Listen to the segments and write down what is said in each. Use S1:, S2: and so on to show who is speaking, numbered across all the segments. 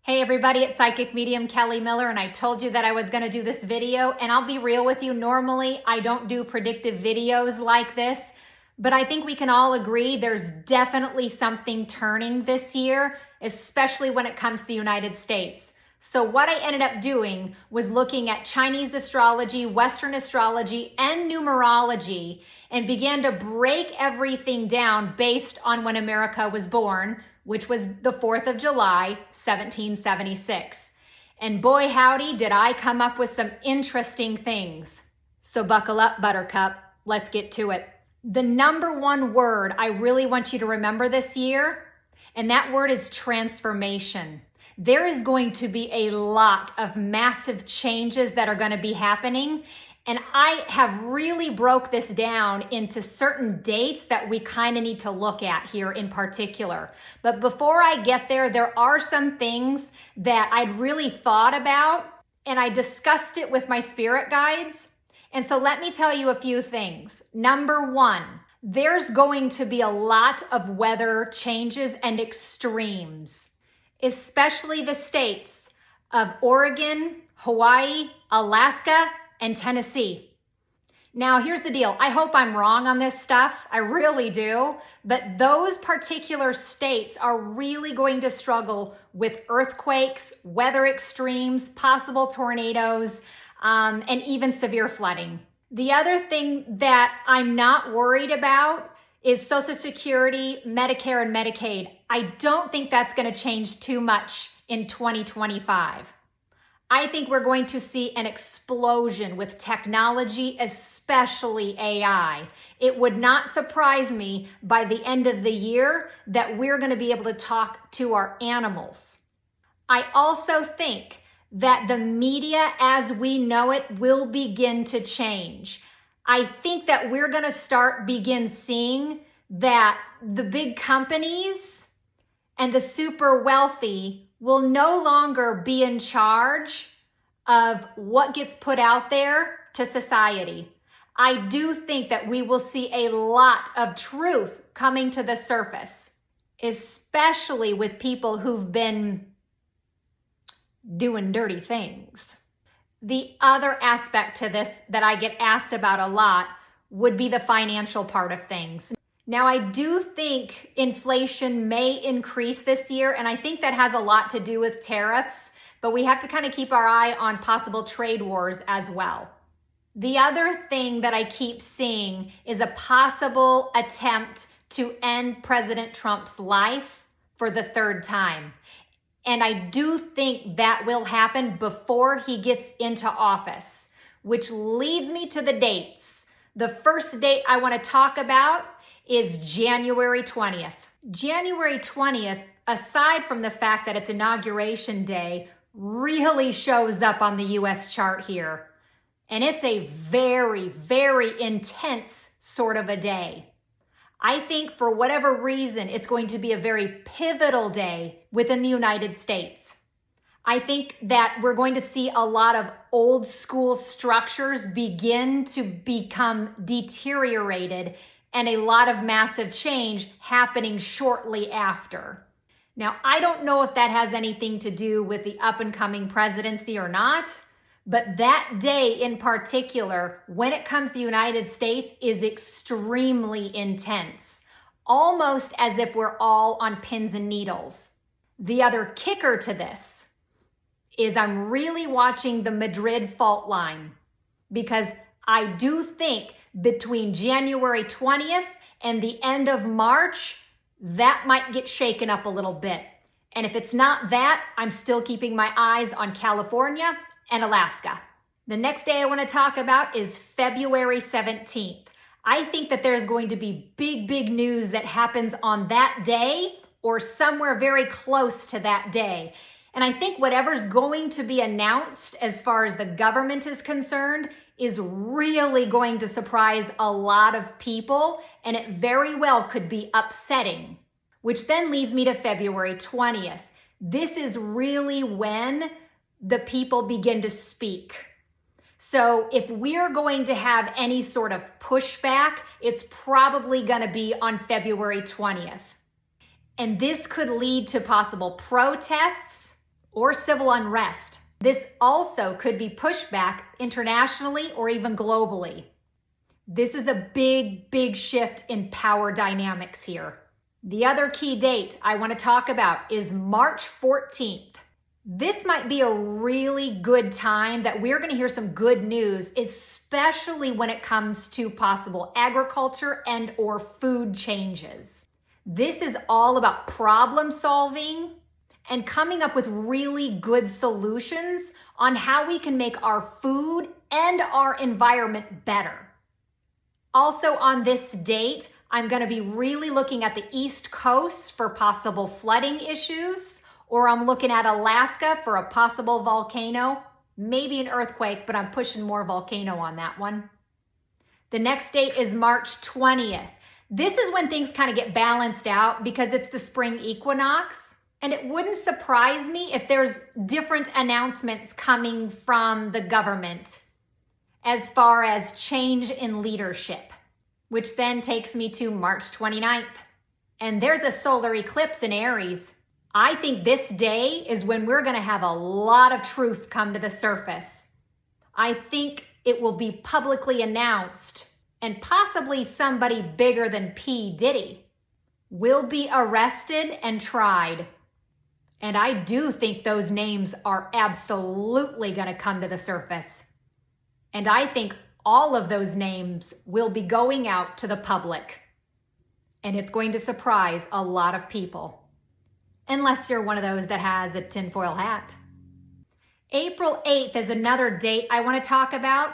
S1: Hey everybody, it's Psychic Medium Kelly Miller, and I told you that I was going to do this video, and I'll be real with you. Normally, I don't do predictive videos like this, but I think we can all agree there's definitely something turning this year, especially when it comes to the United States. So what I ended up doing was looking at Chinese astrology, Western astrology, and numerology, and began to break everything down based on when America was born, which was the 4th of July, 1776. And boy, howdy, did I come up with some interesting things. So buckle up, Buttercup. Let's get to it. The number one word I really want you to remember this year, and that word is transformation. There is going to be a lot of massive changes that are going to be happening. And I have really broke this down into certain dates that we kind of need to look at here in particular. But before I get there, there are some things that I'd really thought about, and I discussed it with my spirit guides. And so let me tell you a few things. Number one, there's going to be a lot of weather changes and extremes, especially the states of Oregon, Hawaii, Alaska, and Tennessee. Now, here's the deal. I hope I'm wrong on this stuff. I really do. But those particular states are really going to struggle with earthquakes, weather extremes, possible tornadoes, and even severe flooding. The other thing that I'm not worried about is Social Security, Medicare, and Medicaid. I don't think that's going to change too much in 2025. I think we're going to see an explosion with technology, especially AI. It would not surprise me by the end of the year that we're going to be able to talk to our animals. I also think that the media as we know it will begin to change. I think that we're going to begin seeing that the big companies and the super wealthy will no longer be in charge of what gets put out there to society. I do think that we will see a lot of truth coming to the surface, especially with people who've been doing dirty things. The other aspect to this that I get asked about a lot would be the financial part of things. Now, I do think inflation may increase this year, and I think that has a lot to do with tariffs, but we have to kind of keep our eye on possible trade wars as well. The other thing that I keep seeing is a possible attempt to end President Trump's life for the third time. And I do think that will happen before he gets into office, which leads me to the dates. The first date I want to talk about is January 20th. January 20th, aside from the fact that it's Inauguration Day, really shows up on the US chart here. And it's a very, very intense sort of a day. I think for whatever reason, it's going to be a very pivotal day within the United States. I think that we're going to see a lot of old school structures begin to become deteriorated and a lot of massive change happening shortly after. Now, I don't know if that has anything to do with the up-and-coming presidency or not, but that day in particular, when it comes to the United States, is extremely intense, almost as if we're all on pins and needles. The other kicker to this is I'm really watching the Madrid fault line, because I do think between January 20th and the end of March, that might get shaken up a little bit. And if it's not that, I'm still keeping my eyes on California and Alaska. The next day I want to talk about is February 17th. I think that there's going to be big news that happens on that day or somewhere very close to that day. And I think whatever's going to be announced as far as the government is concerned is really going to surprise a lot of people, and it very well could be upsetting, which then leads me to February 20th. This is really when the people begin to speak. So if we're going to have any sort of pushback, it's probably going to be on February 20th. And this could lead to possible protests or civil unrest. This also could be pushed back internationally or even globally. This is a big, big shift in power dynamics here. The other key date I want to talk about is March 14th. This might be a really good time that we're going to hear some good news, especially when it comes to possible agriculture and or food changes. This is all about problem solving and coming up with really good solutions on how we can make our food and our environment better. Also on this date, I'm going to be really looking at the East Coast for possible flooding issues, or I'm looking at Alaska for a possible volcano, maybe an earthquake, but I'm pushing more volcano on that one. The next date is March 20th. This is when things kind of get balanced out because it's the spring equinox. And it wouldn't surprise me if there's different announcements coming from the government as far as change in leadership, which then takes me to March 29th. And there's a solar eclipse in Aries. I think this day is when we're going to have a lot of truth come to the surface. I think it will be publicly announced, and possibly somebody bigger than P. Diddy will be arrested and tried. And I do think those names are absolutely going to come to the surface. And I think all of those names will be going out to the public. And it's going to surprise a lot of people. Unless you're one of those that has a tinfoil hat. April 8th is another date I want to talk about.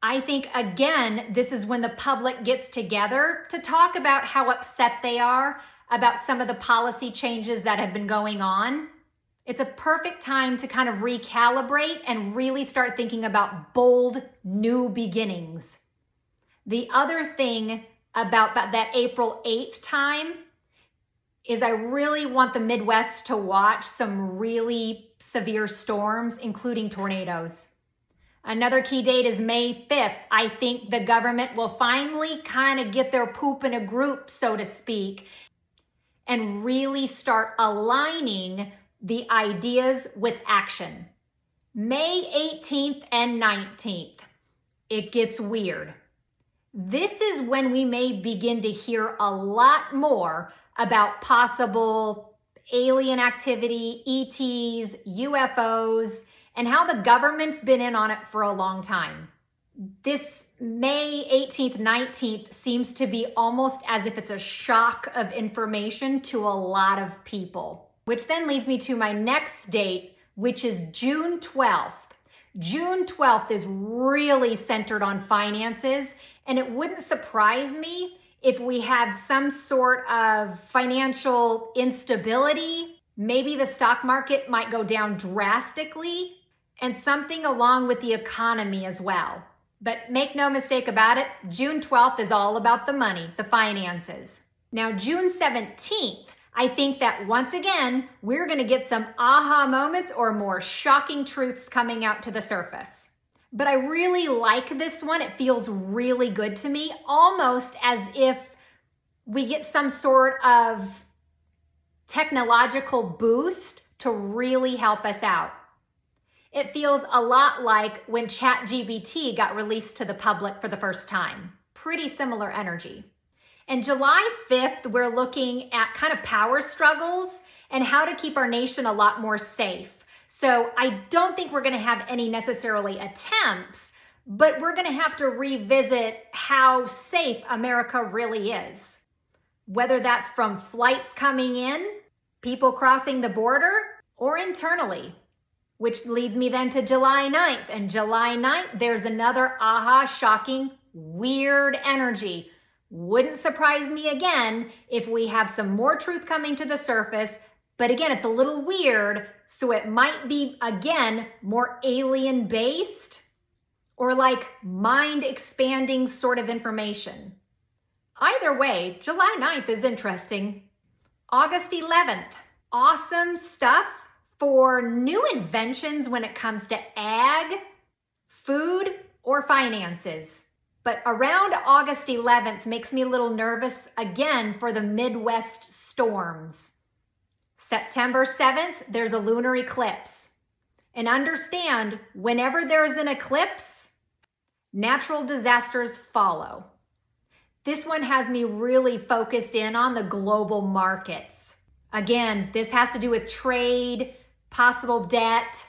S1: I think, again, this is when the public gets together to talk about how upset they are about some of the policy changes that have been going on. It's a perfect time to kind of recalibrate and really start thinking about bold new beginnings. The other thing about that April 8th time is I really want the Midwest to watch some really severe storms, including tornadoes. Another key date is May 5th. I think the government will finally kind of get their poop in a group, so to speak, and really start aligning the ideas with action. May 18th and 19th, it gets weird. This is when we may begin to hear a lot more about possible alien activity, ETs, UFOs, and how the government's been in on it for a long time. This May 18th, 19th seems to be almost as if it's a shock of information to a lot of people, which then leads me to my next date, which is June 12th. June 12th is really centered on finances, and it wouldn't surprise me if we have some sort of financial instability. Maybe the stock market might go down drastically, and something along with the economy as well. But make no mistake about it, June 12th is all about the money, the finances. Now, June 17th, I think that once again, we're going to get some aha moments or more shocking truths coming out to the surface. But I really like this one. It feels really good to me, almost as if we get some sort of technological boost to really help us out. It feels a lot like when ChatGPT got released to the public for the first time. Pretty similar energy. And July 5th, we're looking at kind of power struggles and how to keep our nation a lot more safe. So I don't think we're going to have any necessarily attempts, but we're going to have to revisit how safe America really is. Whether that's from flights coming in, people crossing the border, or internally. Which leads me then to July 9th. And July 9th, there's another aha, shocking, weird energy. Wouldn't surprise me again if we have some more truth coming to the surface. But again, it's a little weird. So it might be, again, more alien-based or like mind-expanding sort of information. Either way, July 9th is interesting. August 11th, awesome stuff for new inventions when it comes to ag, food, or finances. But around August 11th makes me a little nervous again for the Midwest storms. September 7th, there's a lunar eclipse. And understand, whenever there's an eclipse, natural disasters follow. This one has me really focused in on the global markets. Again, this has to do with trade, possible debt,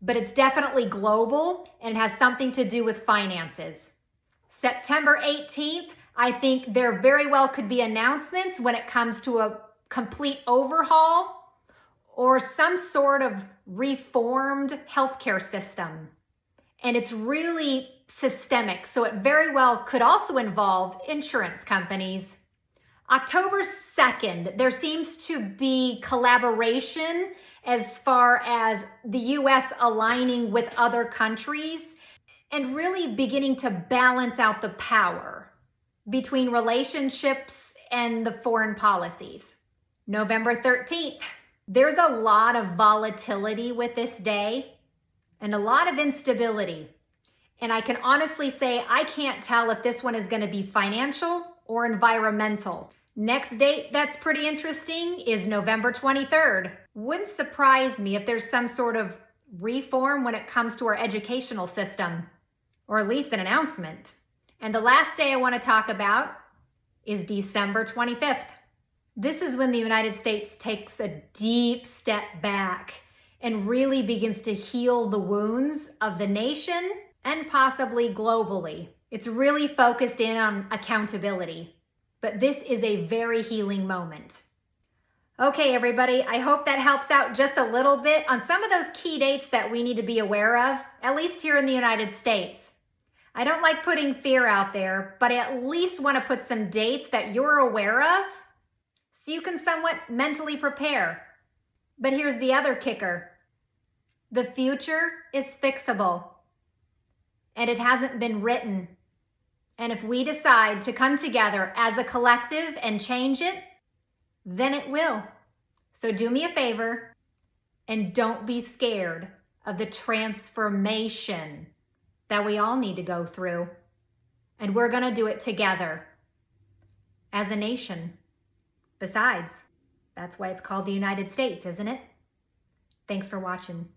S1: but it's definitely global and has something to do with finances. September 18th, I think there very well could be announcements when it comes to a complete overhaul or some sort of reformed healthcare system. And it's really systemic, so it very well could also involve insurance companies. October 2nd, there seems to be collaboration as far as the US aligning with other countries and really beginning to balance out the power between relationships and the foreign policies. November 13th, there's a lot of volatility with this day and a lot of instability. And I can honestly say I can't tell if this one is going to be financial or environmental. Next date that's pretty interesting is November 23rd. Wouldn't surprise me if there's some sort of reform when it comes to our educational system, or at least an announcement. And the last day I want to talk about is December 25th. This is when the United States takes a deep step back and really begins to heal the wounds of the nation and possibly globally. It's really focused in on accountability, but this is a very healing moment. Okay, everybody, I hope that helps out just a little bit on some of those key dates that we need to be aware of, at least here in the United States. I don't like putting fear out there, but I at least want to put some dates that you're aware of so you can somewhat mentally prepare. But here's the other kicker. The future is fixable, and it hasn't been written. And if we decide to come together as a collective and change it, then it will. So do me a favor and don't be scared of the transformation that we all need to go through. And we're going to do it together as a nation. Besides, that's why it's called the United States, isn't it? Thanks for watching.